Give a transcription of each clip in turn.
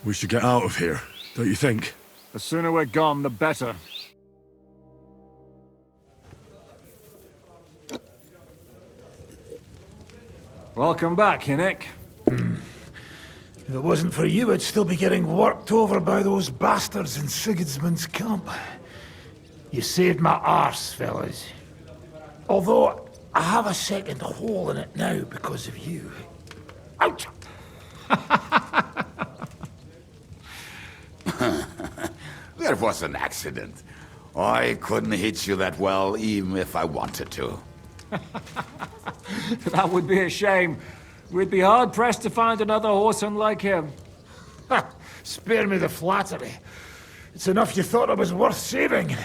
We should get out of here, don't you think? The sooner we're gone, the better. Welcome back, Hinnick. If it wasn't for you, I'd still be getting worked over by those bastards in Sigismund's camp. You saved my arse, fellas. Although, I have a second hole in it now because of you. Ouch! There was an accident. I couldn't hit you that well, even if I wanted to. That would be a shame. We'd be hard-pressed to find another horse unlike him. Spare me the flattery. It's enough you thought I was worth saving.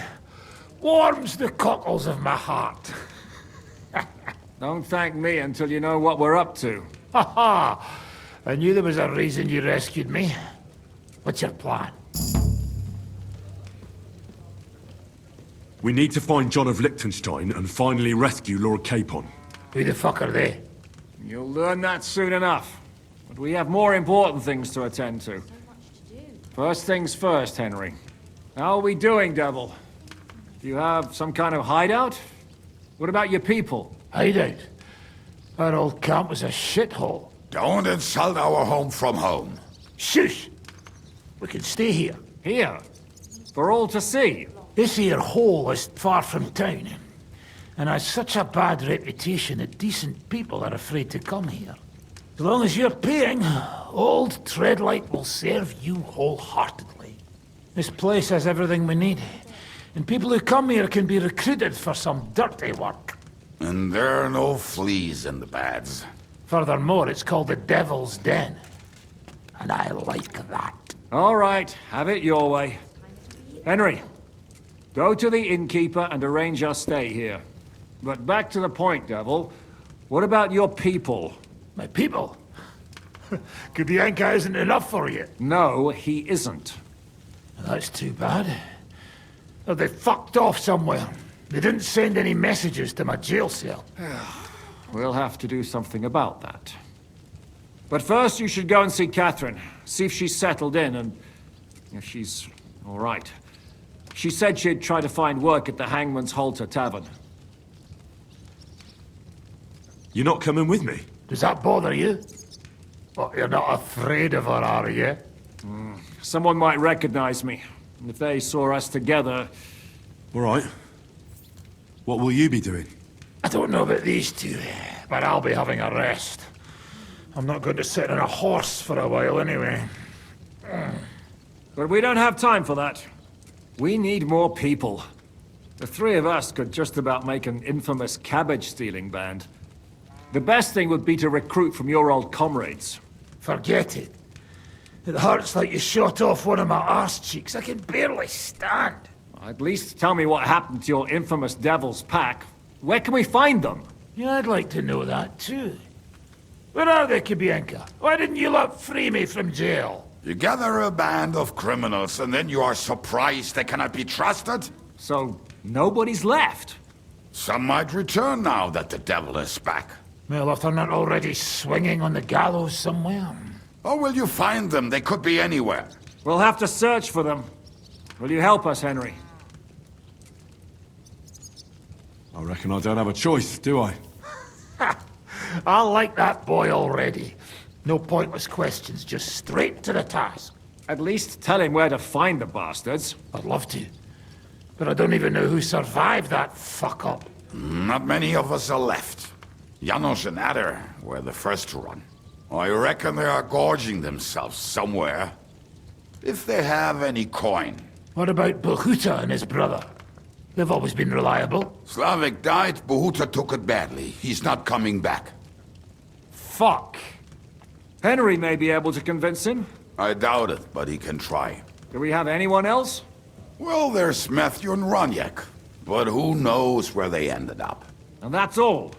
Warms the cockles of my heart. Don't thank me until you know what we're up to. Ha ha! I knew there was a reason you rescued me. What's your plan? We need to find John of Liechtenstein and finally rescue Lord Capon. Who the fuck are they? You'll learn that soon enough. But we have more important things to attend to. First things first, Henry. How are we doing, Devil? Do you have some kind of hideout? What about your people? Hideout? Our old camp was a shithole. Don't insult our home from home. Shush! We can stay here. Here? For all to see? This here hole is far from town, and has such a bad reputation that decent people are afraid to come here. As long as you're paying, old Treadlight will serve you wholeheartedly. This place has everything we need, and people who come here can be recruited for some dirty work. And there are no fleas in the beds. Furthermore, it's called the Devil's Den, and I like that. All right, have it your way. Henry, go to the innkeeper and arrange our stay here. But back to the point, Devil. What about your people? My people? Kubienka isn't enough for you. No, he isn't. That's too bad. Oh, they fucked off somewhere. They didn't send any messages to my jail cell. We'll have to do something about that. But first you should go and see Catherine. See if she's settled in and if she's all right. She said she'd try to find work at the Hangman's Halter Tavern. You're not coming with me? Does that bother you? What, you're not afraid of her, are you? Someone might recognize me. And if they saw us together... All right. What will you be doing? I don't know about these two, but I'll be having a rest. I'm not going to sit on a horse for a while anyway. But we don't have time for that. We need more people. The three of us could just about make an infamous cabbage-stealing band. The best thing would be to recruit from your old comrades. Forget it. It hurts like you shot off one of my arse cheeks. I can barely stand. At least tell me what happened to your infamous Devil's Pack. Where can we find them? Yeah, I'd like to know that too. Where are they, Kubienka? Why didn't you lot free me from jail? You gather a band of criminals and then you are surprised they cannot be trusted? So, nobody's left? Some might return now that the devil is back. Well, if they're not already swinging on the gallows somewhere. How will you find them? They could be anywhere. We'll have to search for them. Will you help us, Henry? I reckon I don't have a choice, do I? I like that boy already. No pointless questions, just straight to the task. At least tell him where to find the bastards. I'd love to. But I don't even know who survived that fuck-up. Not many of us are left. Janos and Adder were the first to run. I reckon they are gorging themselves somewhere. If they have any coin. What about Bohuta and his brother? They've always been reliable. Slavik died, Bohuta took it badly. He's not coming back. Fuck. Henry may be able to convince him. I doubt it, but he can try. Do we have anyone else? Well, there's Matthew and Roniak. But who knows where they ended up. And that's all.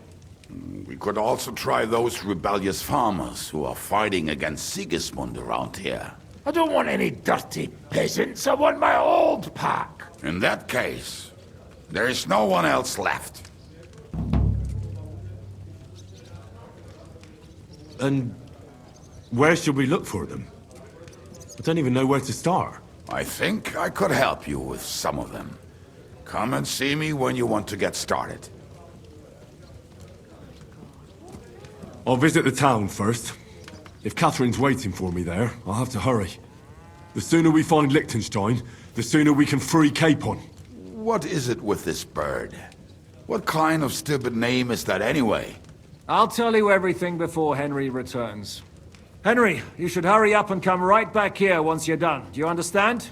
We could also try those rebellious farmers who are fighting against Sigismund around here. I don't want any dirty peasants. I want my old pack. In that case, there is no one else left. And where should we look for them? I don't even know where to start. I think I could help you with some of them. Come and see me when you want to get started. I'll visit the town first. If Catherine's waiting for me there, I'll have to hurry. The sooner we find Liechtenstein, the sooner we can free Capon. What is it with this bird? What kind of stupid name is that anyway? I'll tell you everything before Henry returns. Henry, you should hurry up and come right back here once you're done. Do you understand?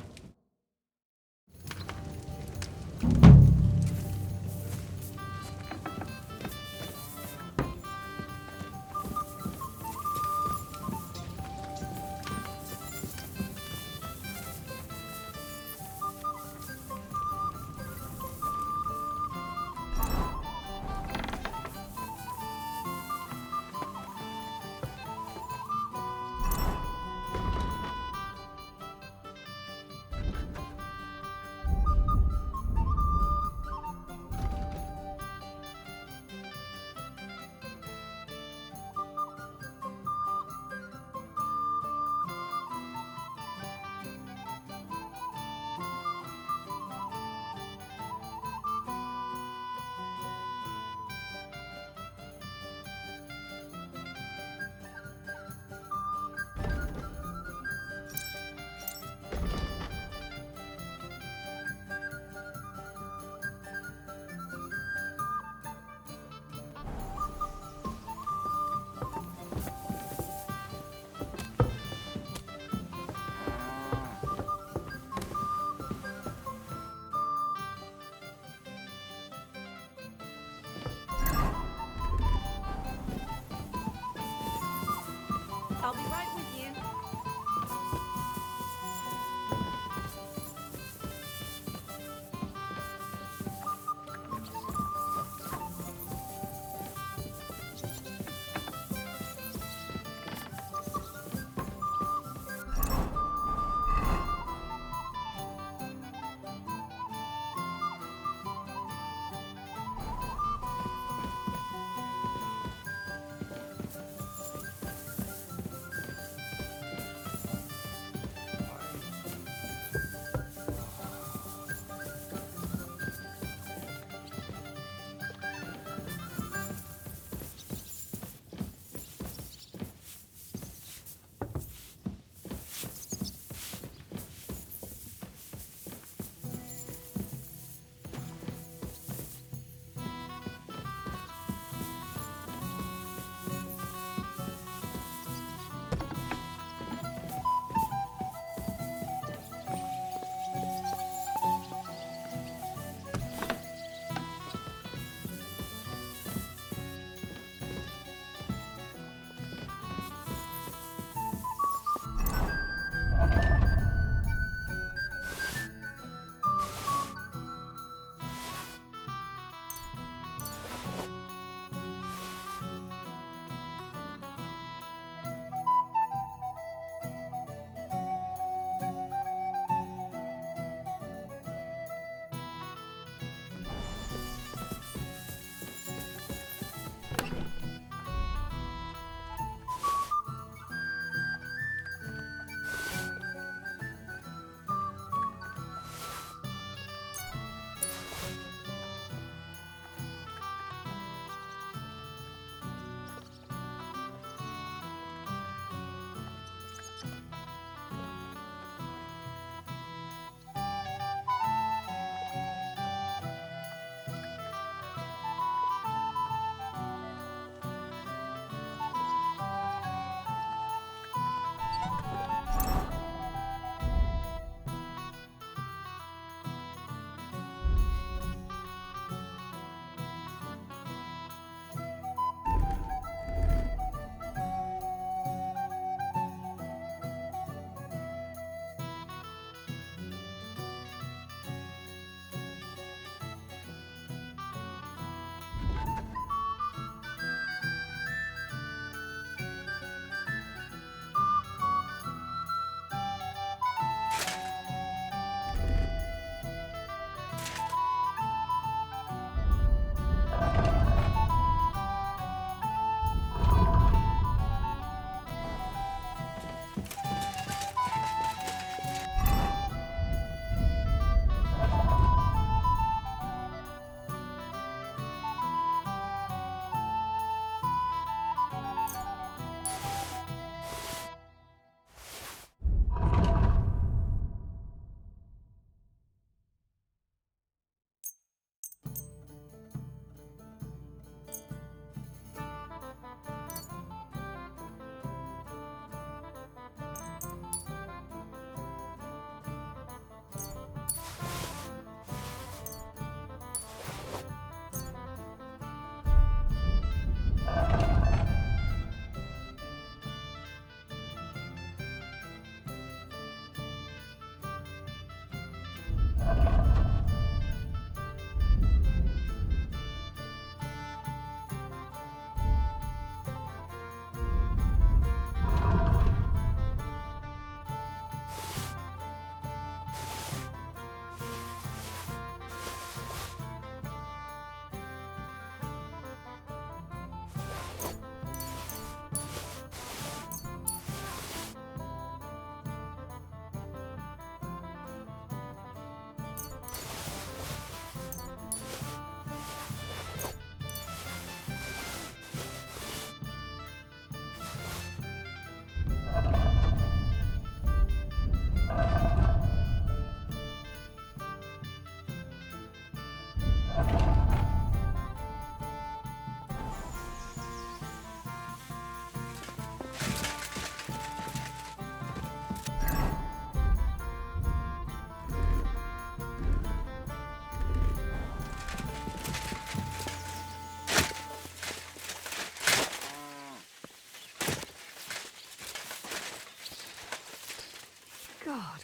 God,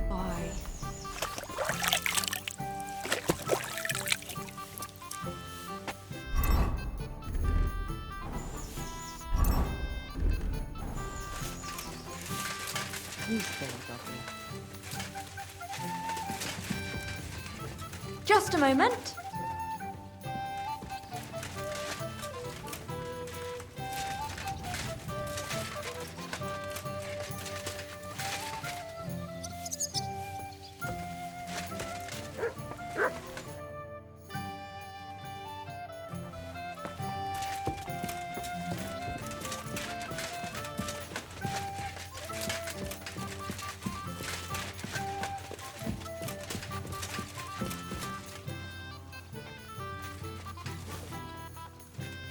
why? You still got me. Just a moment.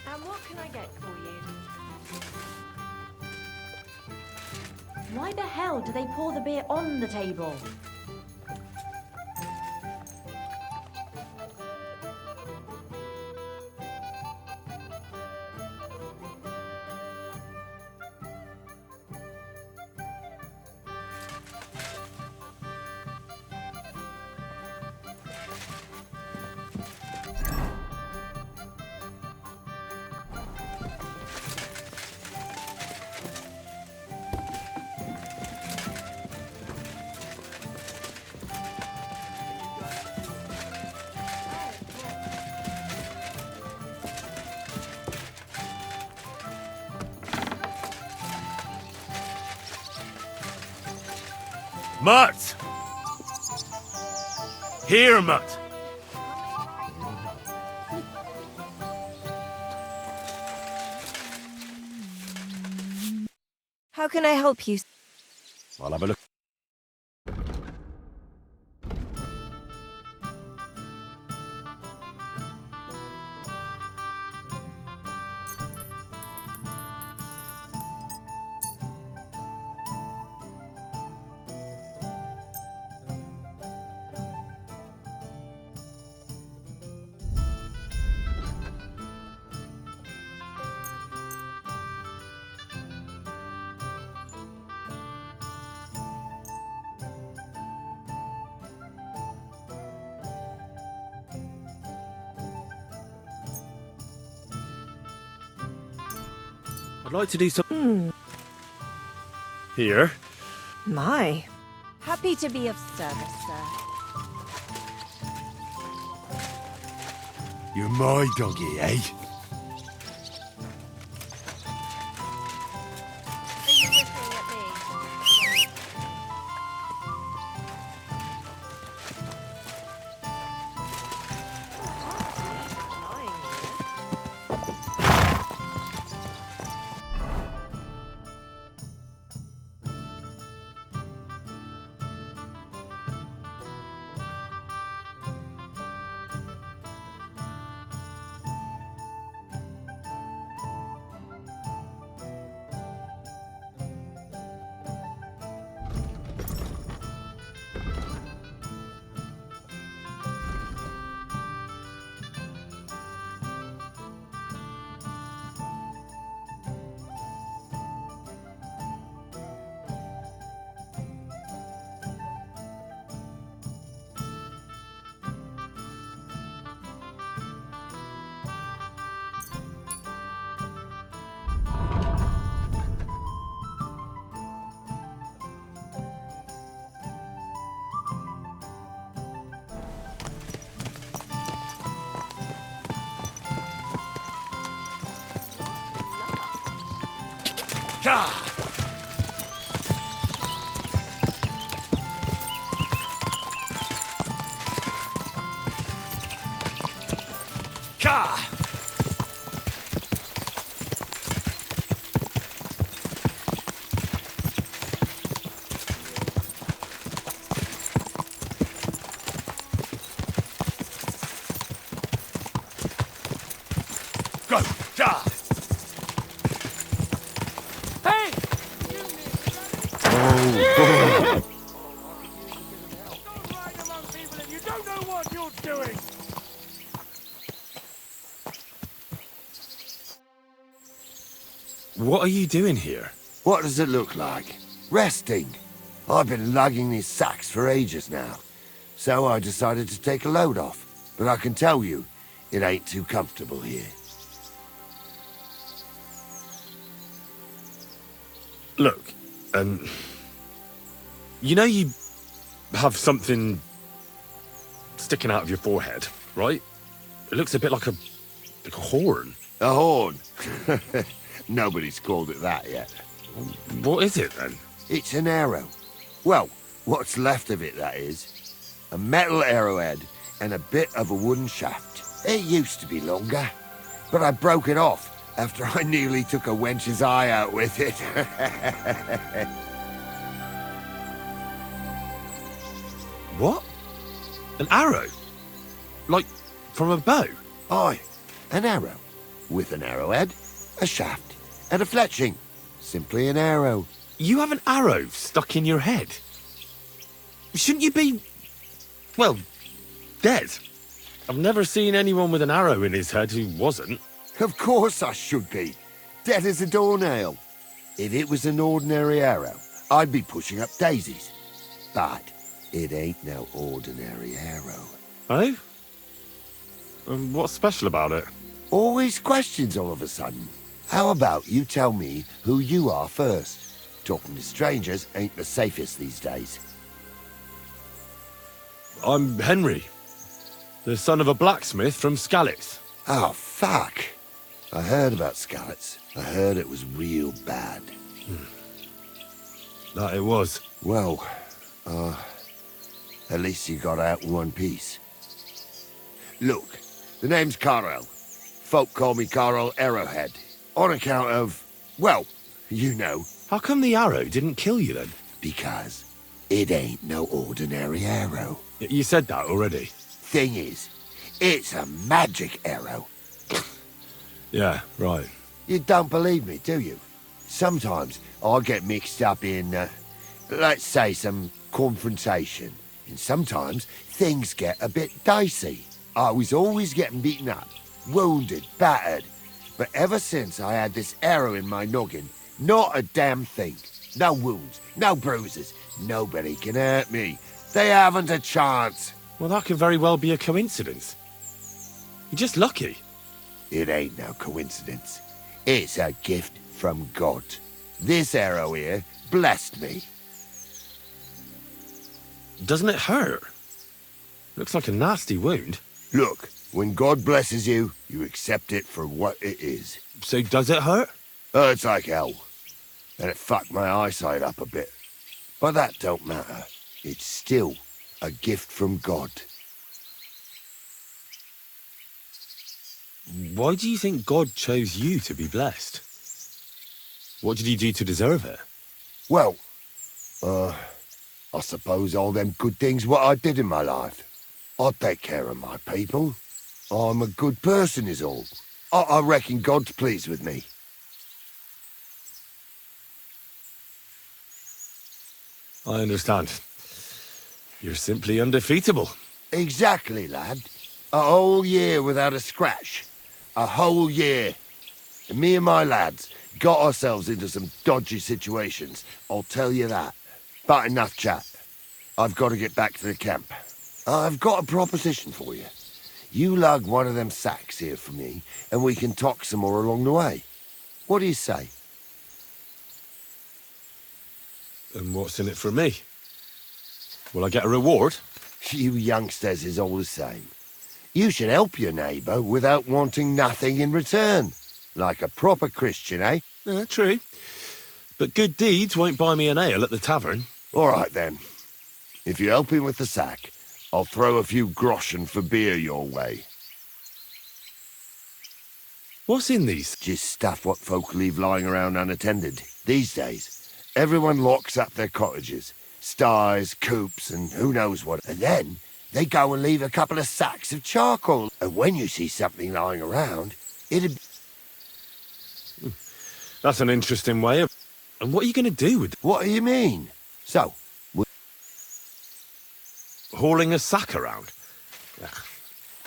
And what can I get for you? Why the hell do they pour the beer on the table? Mutt! Here, Mutt! How can I help you? I'll have a look. I'd like to do some... Here. My. Happy to be of service, sir. You're my doggy, eh? Are you looking at me? Ka! Ka! Go! Ja! Hey! Oh, Don't ride among people if you don't know what you're doing! What are you doing here? What does it look like? Resting. I've been lugging these sacks for ages now, so I decided to take a load off. But I can tell you, it ain't too comfortable here. Look, you know you have something sticking out of your forehead, right? It looks a bit like a horn. A horn? Nobody's called it that yet. What is it, then? It's an arrow. Well, what's left of it, that is. A metal arrowhead and a bit of a wooden shaft. It used to be longer, but I broke it off after I nearly took a wench's eye out with it. What? An arrow? Like, from a bow? Aye, an arrow. With an arrowhead, a shaft, and a fletching. Simply an arrow. You have an arrow stuck in your head? Shouldn't you be, well, dead? I've never seen anyone with an arrow in his head who wasn't. Of course I should be. Dead as a doornail. If it was an ordinary arrow, I'd be pushing up daisies. But it ain't no ordinary arrow. Oh? And what's special about it? Always questions all of a sudden. How about you tell me who you are first? Talking to strangers ain't the safest these days. I'm Henry, the son of a blacksmith from Skalitz. Oh, fuck. I heard about Skalitz. I heard it was real bad. That it was. Well, at least you got out in one piece. Look, the name's Carl. Folk call me Carl Arrowhead. On account of, well, you know. How come the arrow didn't kill you then? Because it ain't no ordinary arrow. You said that already. Thing is, it's a magic arrow. Yeah, right. You don't believe me, do you? Sometimes I get mixed up in, let's say, some confrontation. And sometimes things get a bit dicey. I was always getting beaten up, wounded, battered. But ever since I had this arrow in my noggin, not a damn thing. No wounds, no bruises. Nobody can hurt me. They haven't a chance. Well, that could very well be a coincidence. You're just lucky. It ain't no coincidence. It's a gift from God. This arrow here blessed me. Doesn't it hurt? Looks like a nasty wound. Look, when God blesses you, you accept it for what it is. So does it hurt? Hurts like hell. And it fucked my eyesight up a bit. But that don't matter. It's still a gift from God. Why do you think God chose you to be blessed? What did he do to deserve it? Well, I suppose all them good things what I did in my life. I take care of my people. I'm a good person is all. I reckon God's pleased with me. I understand. You're simply undefeatable. Exactly, lad. A whole year without a scratch. A whole year. And me and my lads got ourselves into some dodgy situations, I'll tell you that. But enough chat. I've got to get back to the camp. I've got a proposition for you. You lug one of them sacks here for me, and we can talk some more along the way. What do you say? And what's in it for me? Will I get a reward? You youngsters is all the same. You should help your neighbour without wanting nothing in return. Like a proper Christian, eh? Yeah, true. But good deeds won't buy me an ale at the tavern. All right, then. If you help him with the sack, I'll throw a few groschen for beer your way. What's in these? Just stuff what folk leave lying around unattended. These days, everyone locks up their cottages. Sties, coops, and who knows what. And then they go and leave a couple of sacks of charcoal. And when you see something lying around, it'd... That's an interesting way of... And what are you going to do with it? What do you mean? So, Hauling a sack around? Ugh,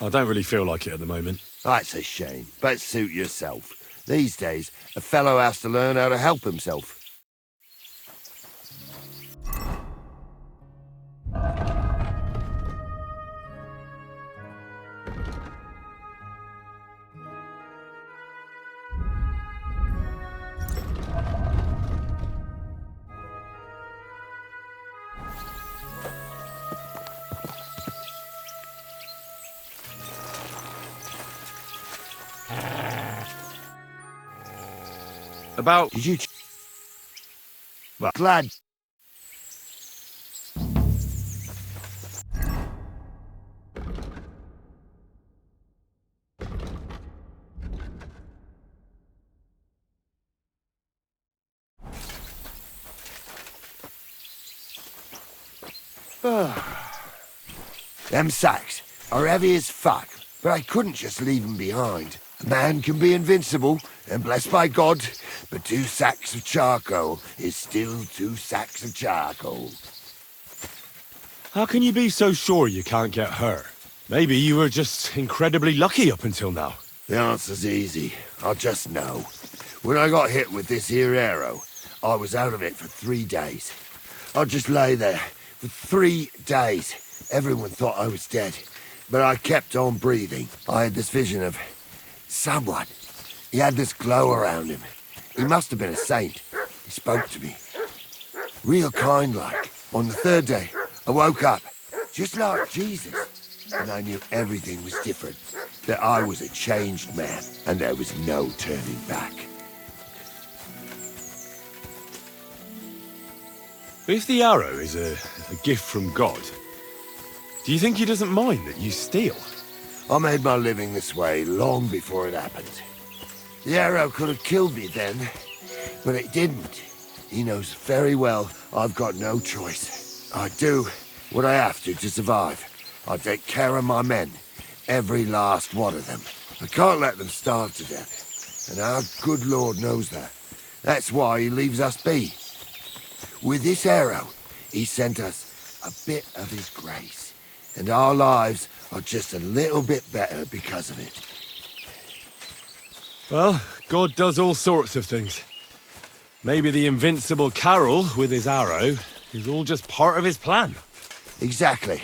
I don't really feel like it at the moment. that's a shame, but suit yourself. These days, a fellow has to learn how to help himself. About... Did you... Glad... Them sacks are heavy as fuck, but I couldn't just leave them behind. A man can be invincible, and blessed by God, but 2 sacks of charcoal is still 2 sacks of charcoal. How can you be so sure you can't get hurt? Maybe you were just incredibly lucky up until now. The answer's easy. I just know. When I got hit with this here arrow, I was out of it for 3 days. I just lay there for 3 days. Everyone thought I was dead, but I kept on breathing. I had this vision of someone. He had this glow around him. He must have been a saint. He spoke to me. Real kind-like. On the 3rd day, I woke up, just like Jesus. And I knew everything was different. That I was a changed man, and there was no turning back. If the arrow is a gift from God, do you think he doesn't mind that you steal? I made my living this way long before it happened. The arrow could have killed me then, but it didn't. He knows very well I've got no choice. I do what I have to survive. I take care of my men, every last one of them. I can't let them starve to death, and our good Lord knows that. That's why he leaves us be. With this arrow, he sent us a bit of his grace, and our lives are just a little bit better because of it. Well, God does all sorts of things. Maybe the invincible Carol with his arrow is all just part of his plan. Exactly.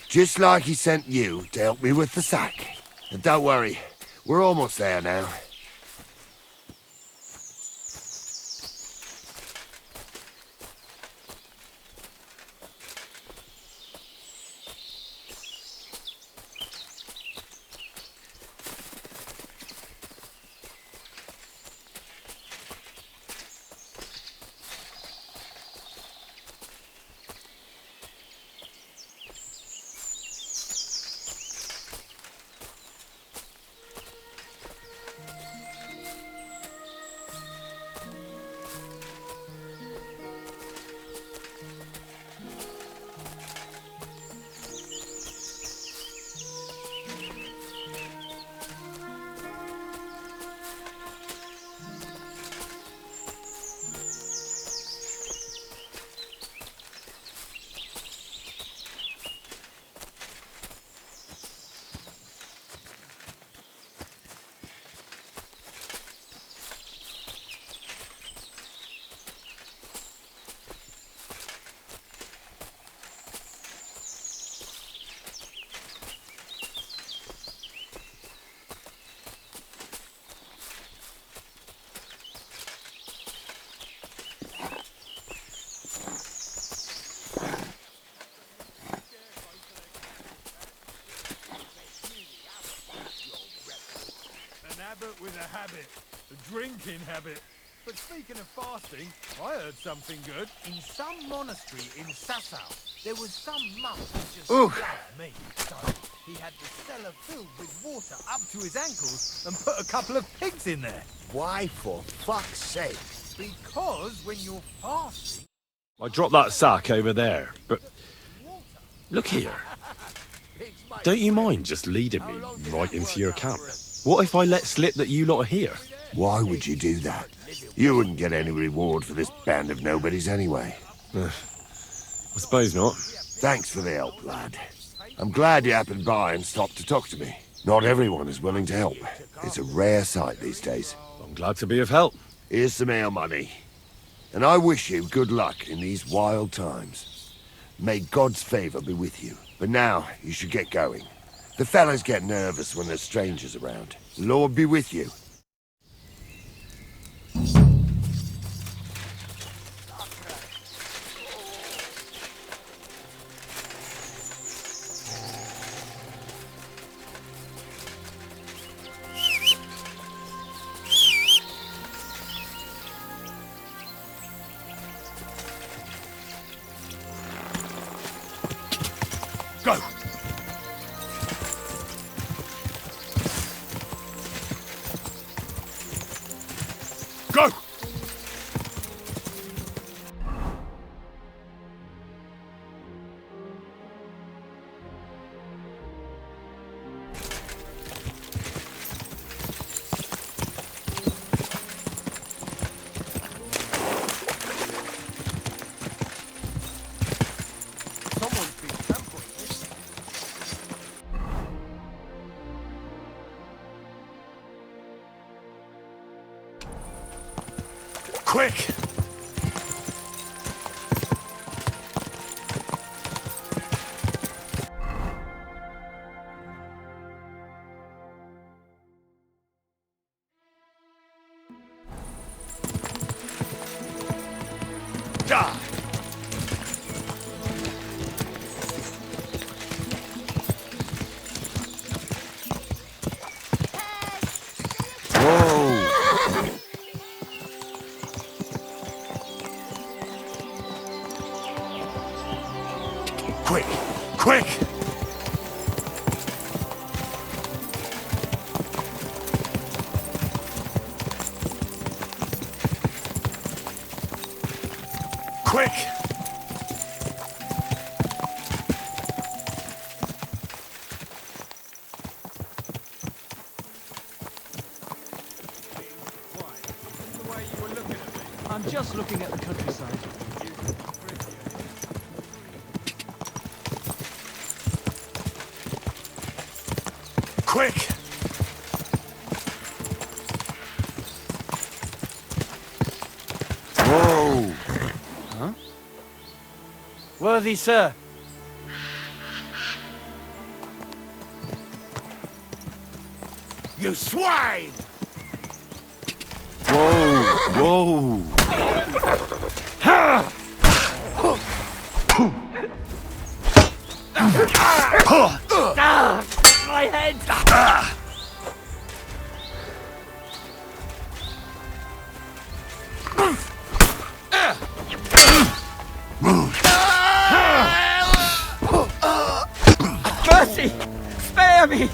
Just like he sent you to help me with the sack. And don't worry, we're almost there now. With a habit, a drinking habit. But speaking of fasting, I heard something good. In some monastery in Sasau, there was some monk who just loved meat. So he had the cellar filled with water up to his ankles and put a couple of pigs in there. Why, for fuck's sake? Because when you're fasting... I dropped that sack over there, but... Look here. Don't you mind just leading me right into your camp? What if I let slip that you lot are here? Why would you do that? You wouldn't get any reward for this band of nobodies anyway. I suppose not. Thanks for the help, lad. I'm glad you happened by and stopped to talk to me. Not everyone is willing to help. It's a rare sight these days. I'm glad to be of help. Here's some ale money. And I wish you good luck in these wild times. May God's favor be with you. But now, you should get going. The fellas get nervous when there's strangers around. Lord be with you. Go! Go! Someone's been tampering this. Quick! Die! Quick! Quick! Quick! The way you were looking at me. I'm just looking at the countryside. Quick! Whoa! Worthy sir, You swine! Whoa! my head! Mercy! Spare me!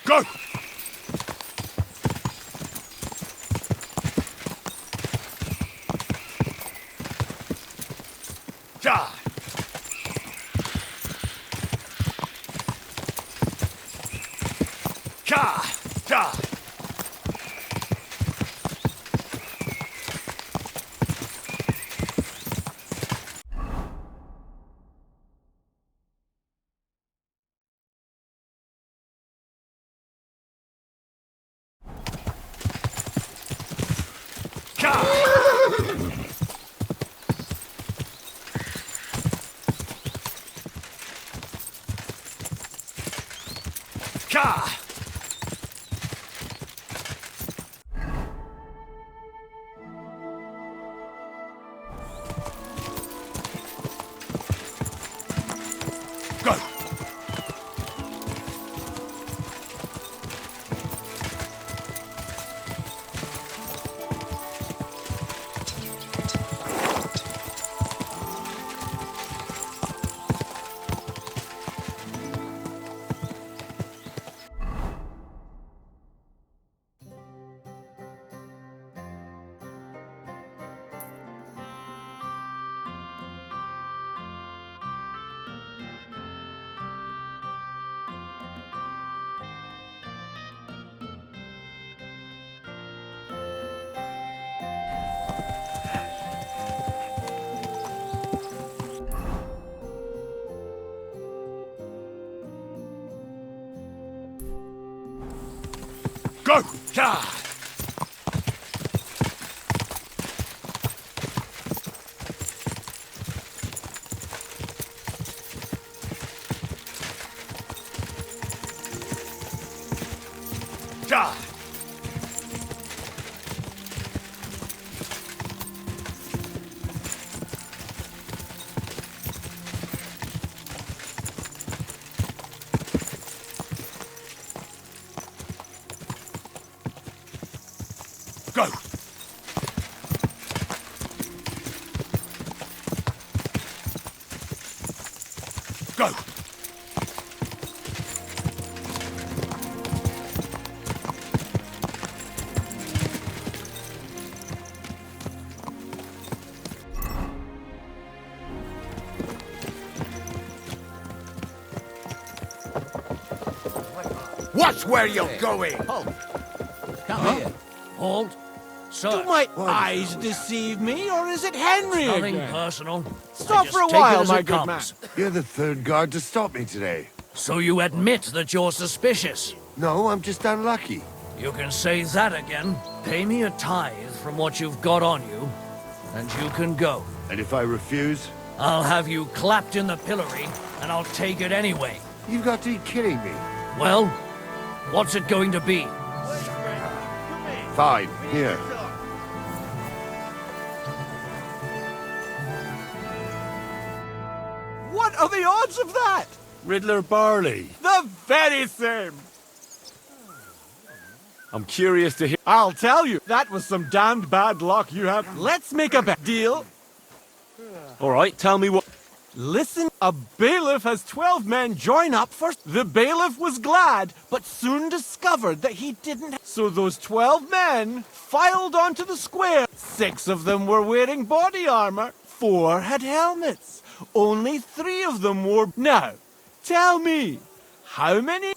Go! Die! Ka! Die! Ka! Go! Go! Go! Watch where you're going! Come here. Hold. Sir, Do my eyes deceive me, or is it Henry nothing again? personal. Stop I for a just take it while, as my it good man. comes. You're the third guard to stop me today. So you admit that you're suspicious? No, I'm just unlucky. You can say that again. Pay me a tithe from what you've got on you, and you can go. And if I refuse? I'll have you clapped in the pillory, and I'll take it anyway. You've got to be kidding me. Well, what's it going to be? Fine, here. What are the odds of that? Riddler Barley. The very same. I'm curious to hear. I'll tell you, that was some damned bad luck you have. Let's make a bet. Deal? All right, tell me what. Listen, a bailiff has 12 men join up first. The bailiff was glad, but soon discovered that he didn't. So those 12 men filed onto the square. 6 of them were wearing body armor. 4 had helmets. Only 3 of them wore. Now, tell me, how many?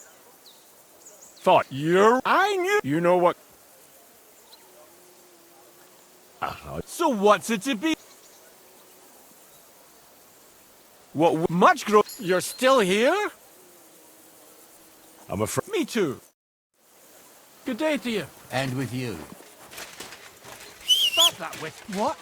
Thought. I knew. You know what? So what's it to be? What? Much growth. You're still here? I'm afraid. Me too. Good day to you. And with you. Stop that with what?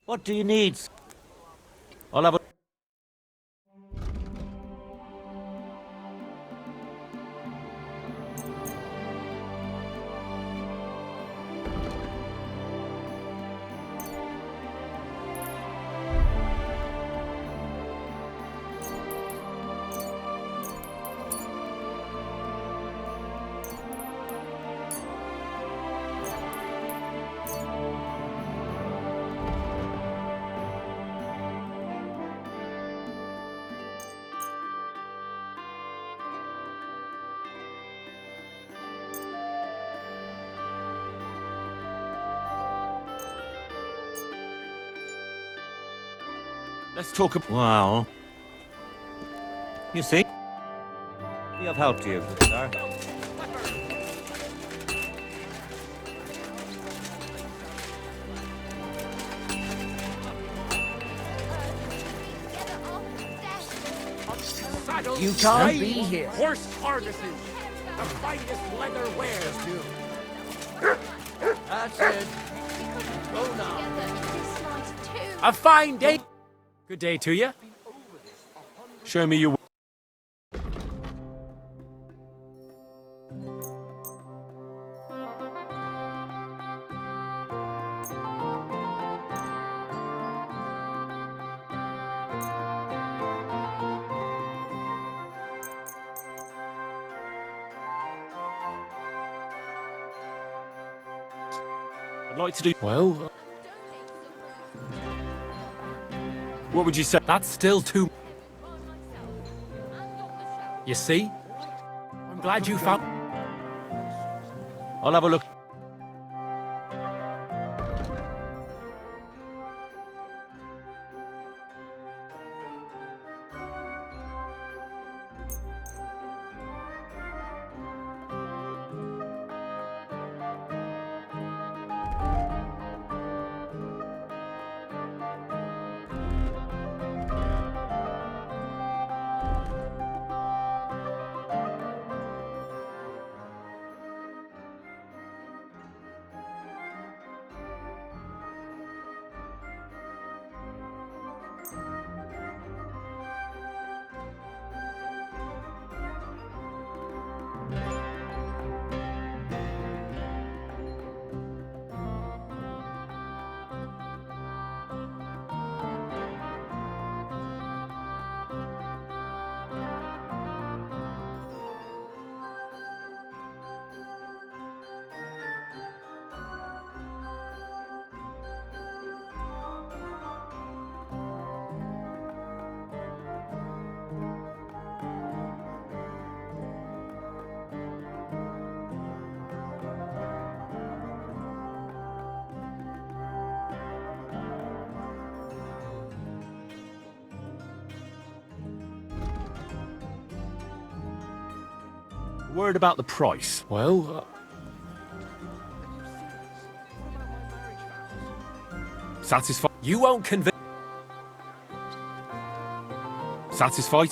What do you need? I'll have a... Let's talk about. Well, You see? We have helped you, good sir. You can't be here. Horse harnesses. The finest leather wares, too. That's it. Go now. A fine day. Good day to you. Show me your... I'd like to do... Well... What would you say? That's still too... You see? I'm glad you found... I'll have a look. Word about the price. Well... Satisfied? You won't convince... Satisfied?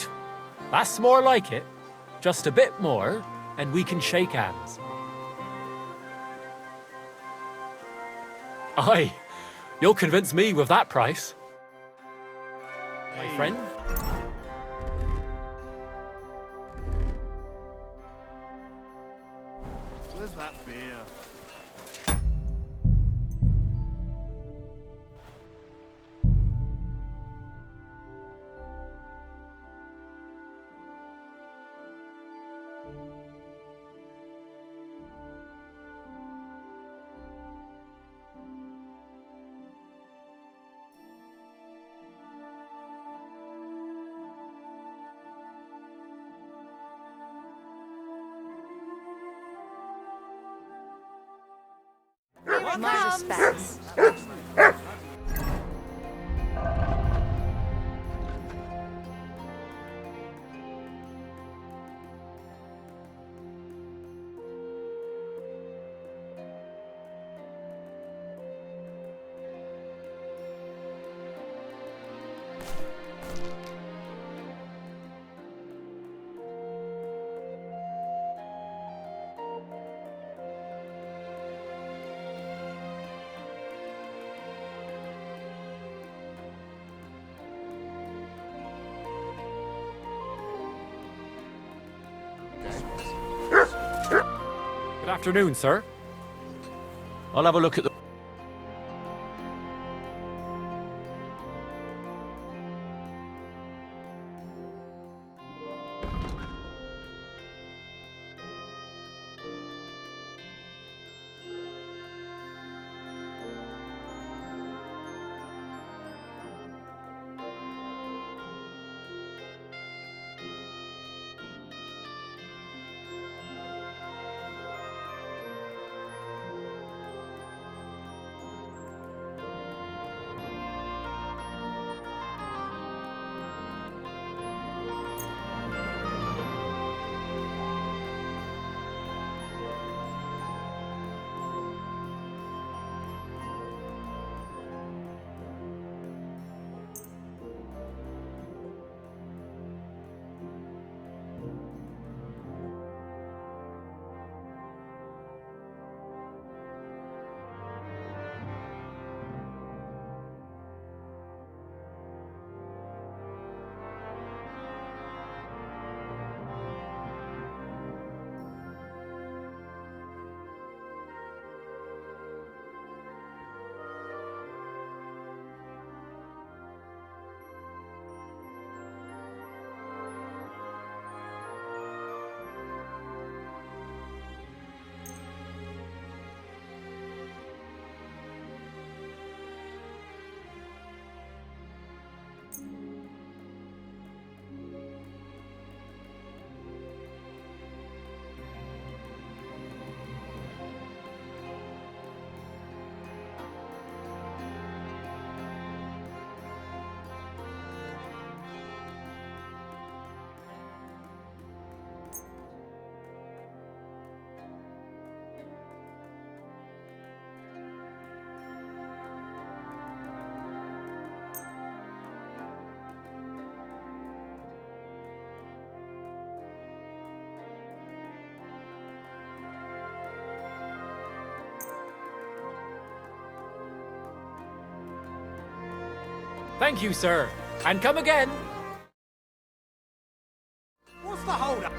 That's more like it. Just a bit more, and we can shake hands. Aye, you'll convince me with that price. My friend? Where's that beer? My respects. Good afternoon, sir. I'll have a look at the... Thank you, sir. And come again. What's the hold up?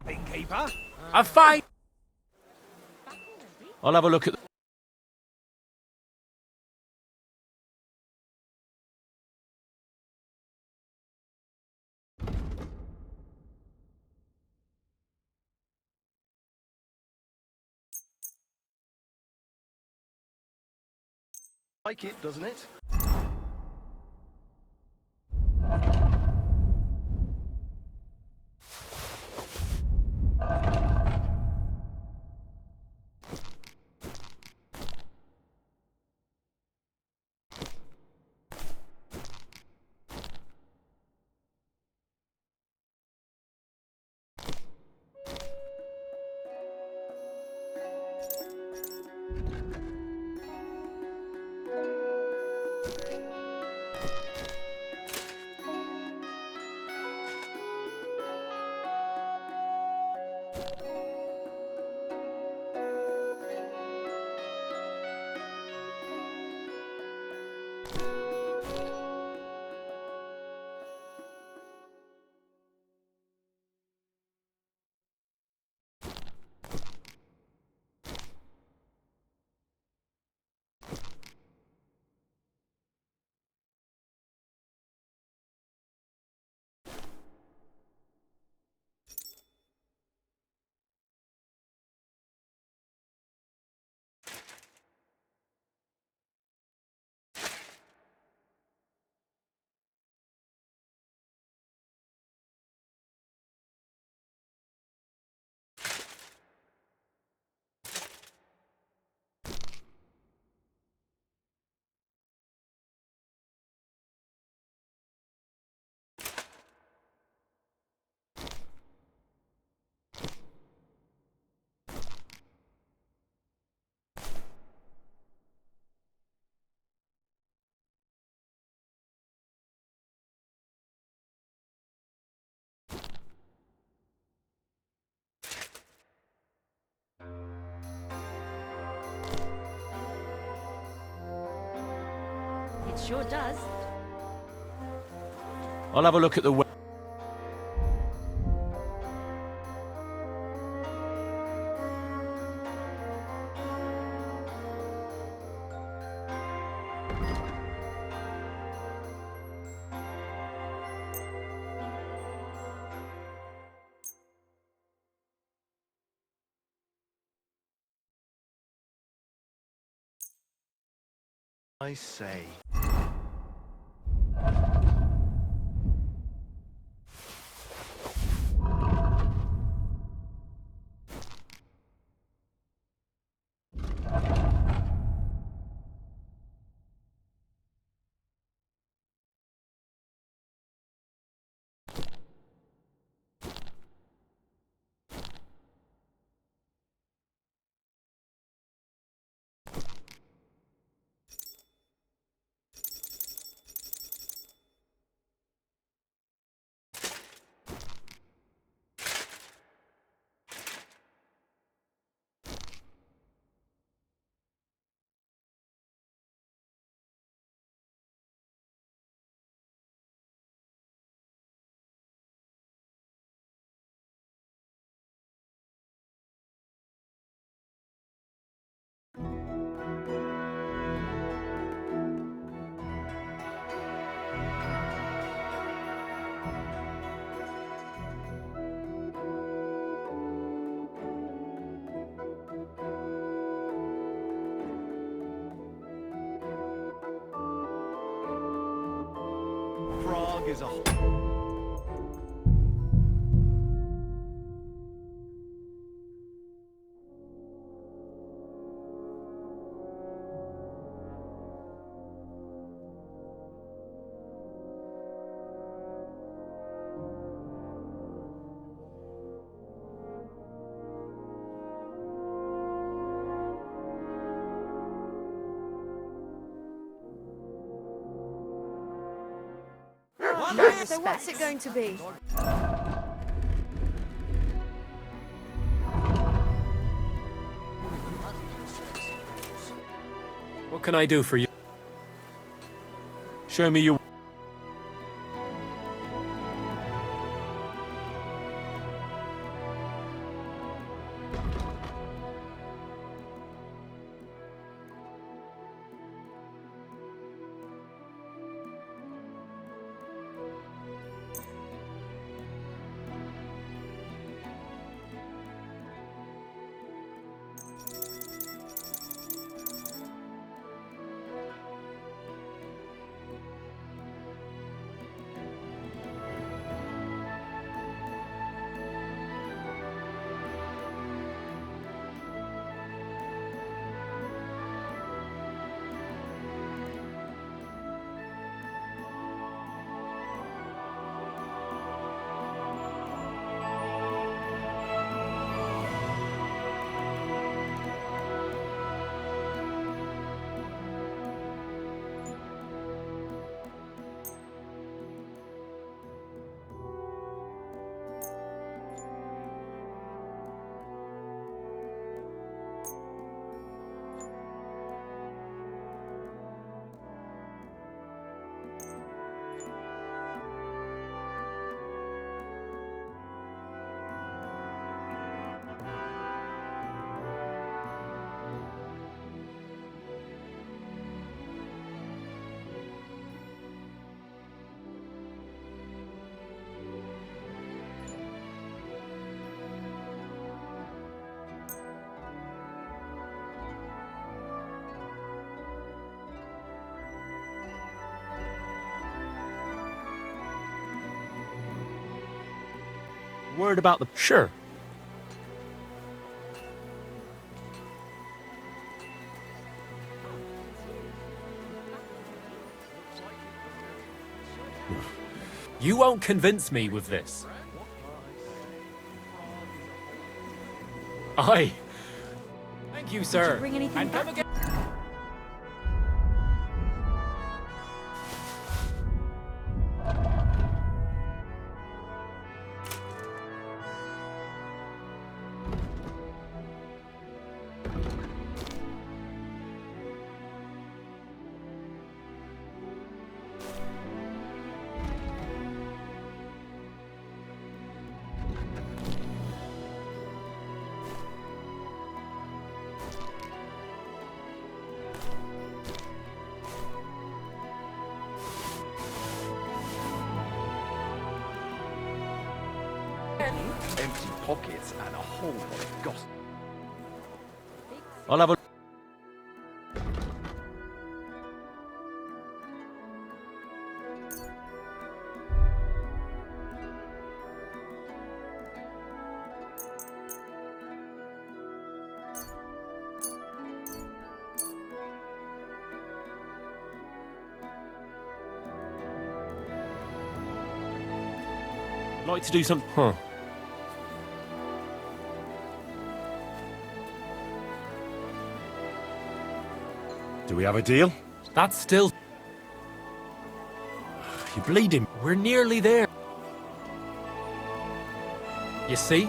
Innkeeper? A fine. I'll have a look at. Like it, doesn't it? It sure does. I'll have a look at the. I say. mug is a... So what's it going to be? What can I do for you? Show me your... Word about the... Sure. You won't convince me with this. Aye. Thank you, sir. Did you bring anything And come back? again. empty pockets and a whole lot of gossip. I'll have a... like to do something... Huh. Do we have a deal? That's still... You're bleeding. We're nearly there. You see?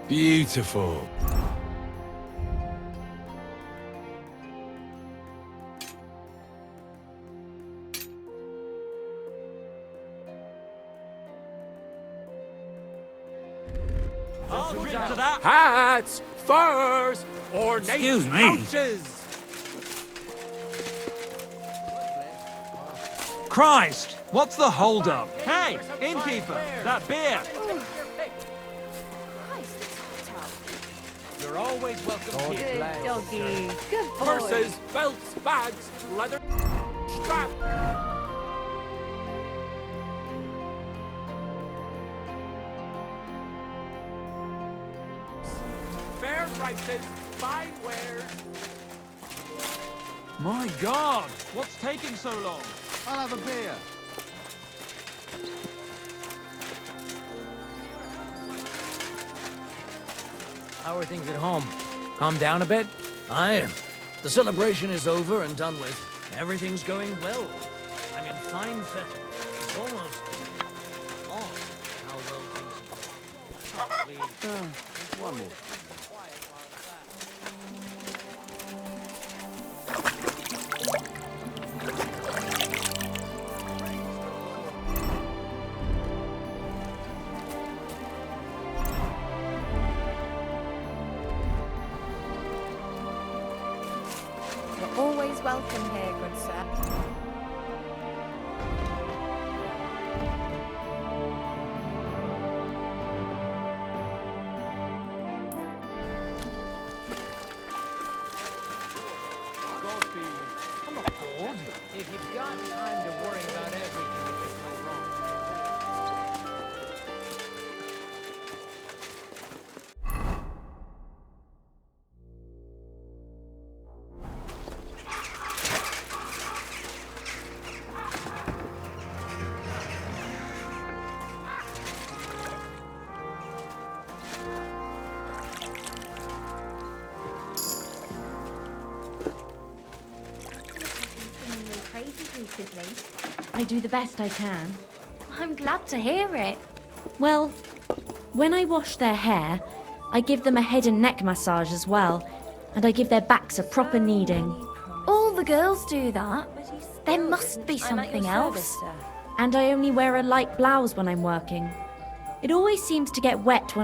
Beautiful. Hats, furs, ornate Excuse me. pouches. Christ! What's the hold-up? Hey, innkeeper! That beer! You're always welcome here. Good doggy. Good boy. Purses, belts, bags, leather strap. Fair prices, fine wares. My God! What's taking so long? I'll have a beer. How are things at home? Calm down a bit? Aye. The celebration is over and done with. Everything's going well. I'm in fine fettle. It's almost lost how well things probably... One more. You're always welcome here, good sir. I'm not bored. If you've got time to worry about everything that could go wrong. Crazy recently. I do the best I can. I'm glad to hear it. Well, when I wash their hair, I give them a head and neck massage as well, and I give their backs a proper kneading. All the girls do that. There must be something else. And I only wear a light blouse when I'm working. It always seems to get wet when